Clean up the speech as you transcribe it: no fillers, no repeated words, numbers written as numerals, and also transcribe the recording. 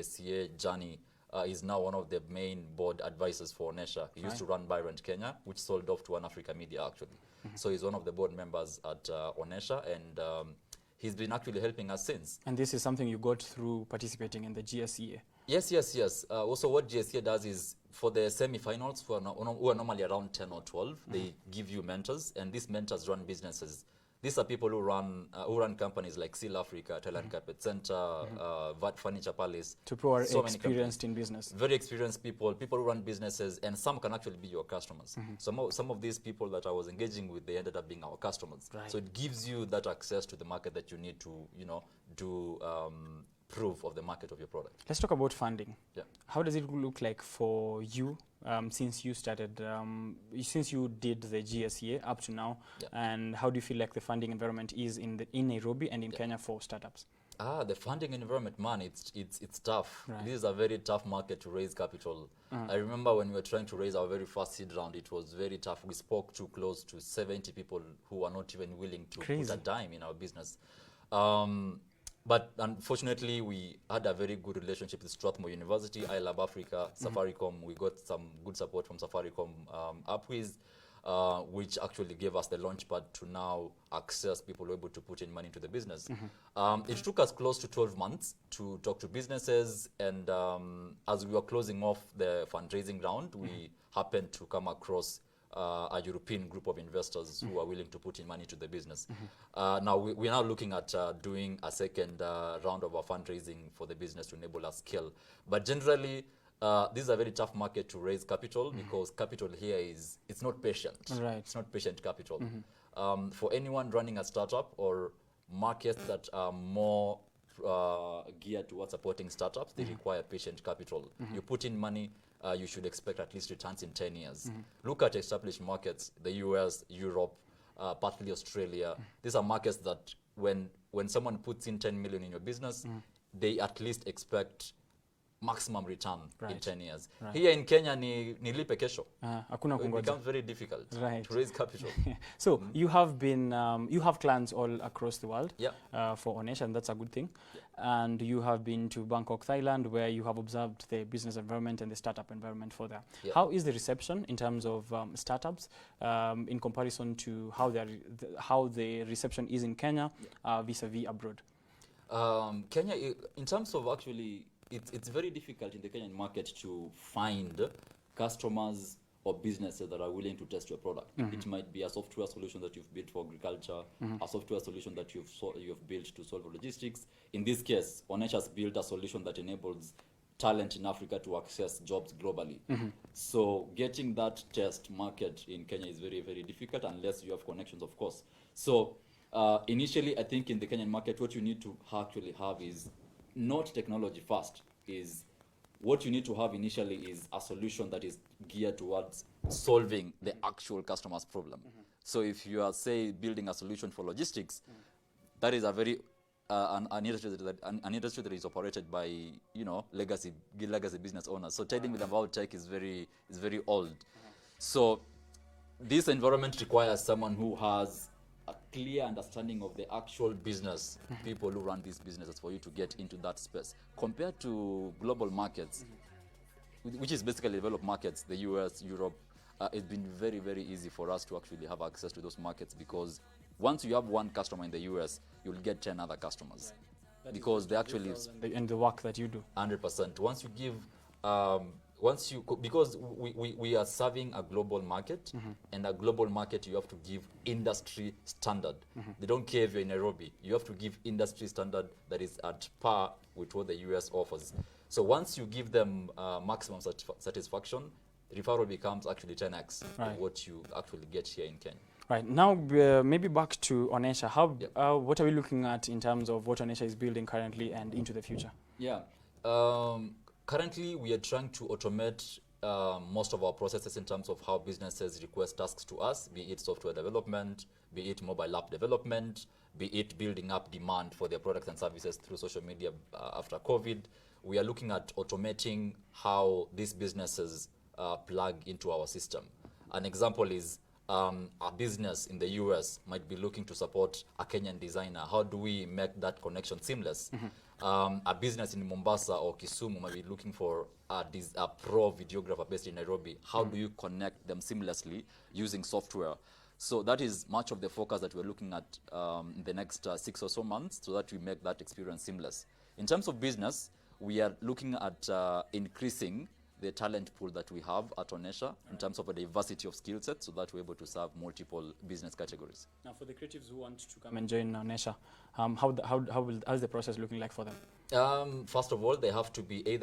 GSCA, Johnny, is now one of the main board advisors for Onesha. He used to run Byrant Kenya, which sold off to One Africa Media, actually. So he's one of the board members at Onesha, and he's been actually helping us since. And this is something you got through participating in the GSCA? Yes, yes, yes. Also, what GSCA does is, for the semi-finals, who are normally around 10 or 12, they give you mentors, and these mentors run businesses. These are people who run companies like Seal Africa, Thailand Carpet Center, VAT Furniture Palace. People are experienced in business. Very experienced people who run businesses, and some can actually be your customers. Some of these people that I was engaging with, they ended up being our customers. Right. So it gives you that access to the market that you need to, do proof of the market of your product. Let's talk about funding. Yeah. How does it look like for you since you started, since you did the GSCA up to now, and how do you feel like the funding environment is in Nairobi and in Kenya for startups? The funding environment, man, it's tough. Right. This is a very tough market to raise capital. I remember when we were trying to raise our very first seed round, it was very tough. We spoke to close to 70 people who were not even willing to put a dime in our business. But unfortunately, we had a very good relationship with Strathmore University, iLab Africa, Safaricom. We got some good support from Safaricom Upwiz, which actually gave us the launchpad to now access people who are able to put in money into the business. It took us close to 12 months to talk to businesses, and as we were closing off the fundraising round, we happened to come across a European group of investors who are willing to put in money to the business. Now we're now looking at doing a second round of our fundraising for the business to enable us scale. But generally, this is a very tough market to raise capital, because capital here it's not patient. Right. It's not patient capital. For anyone running a startup or markets that are more geared towards supporting startups, they require patient capital. You put in money, you should expect at least returns in 10 years. Look at established markets, the US, Europe, partly Australia. These are markets that when someone puts in 10 million in your business, they at least expect maximum return in 10 years. Right. Here in Kenya, nilipe kesho. It becomes very difficult to raise capital. So you have been, you have clients all across the world for Onesha, and that's a good thing. And you have been to Bangkok, Thailand, where you have observed the business environment and the startup environment for there. How is the reception in terms of startups in comparison to how the reception is in Kenya vis-a-vis abroad? Kenya, in terms of actually, it's very difficult in the Kenyan market to find customers or businesses that are willing to test your product. It might be a software solution that you've built for agriculture, a software solution that you've built to solve logistics. In this case, Onesha's built a solution that enables talent in Africa to access jobs globally. So getting that test market in Kenya is very, very difficult unless you have connections, of course. So initially, I think in the Kenyan market, what you need to actually have is not technology first. What you need to have initially is a solution that is geared towards solving the actual customer's problem. So if you are, say, building a solution for logistics, that is a very an industry that is operated by legacy business owners. So telling them about tech is very old. So this environment requires someone who has a clear understanding of the actual business, people who run these businesses, for you to get into that space. Compared to global markets, which is basically developed markets, the US, Europe, it's been very, very easy for us to actually have access to those markets, because once you have one customer in the US, you'll get 10 other customers. That because they actually... And the work that you do. 100%. Once you give... because we are serving a global market, and a global market, you have to give industry standard. They don't care if you're in Nairobi. You have to give industry standard that is at par with what the US offers. So once you give them maximum satisfaction, referral becomes actually 10x of what you actually get here in Kenya. Right. Now, maybe back to Onesha. What are we looking at in terms of what Onesha is building currently and into the future? Yeah. Currently, we are trying to automate most of our processes in terms of how businesses request tasks to us, be it software development, be it mobile app development, be it building up demand for their products and services through social media after COVID. We are looking at automating how these businesses plug into our system. An example is a business in the US might be looking to support a Kenyan designer. How do we make that connection seamless? a business in Mombasa or Kisumu might be looking for a pro videographer based in Nairobi. How do you connect them seamlessly using software? So that is much of the focus that we're looking at in the next 6 or so months, so that we make that experience seamless. In terms of business, we are looking at increasing the talent pool that we have at Onesha in terms of a diversity of skill sets, so that we're able to serve multiple business categories. Now, for the creatives who want to come and join Onesha, how's the process looking like for them? First of all, they have to be either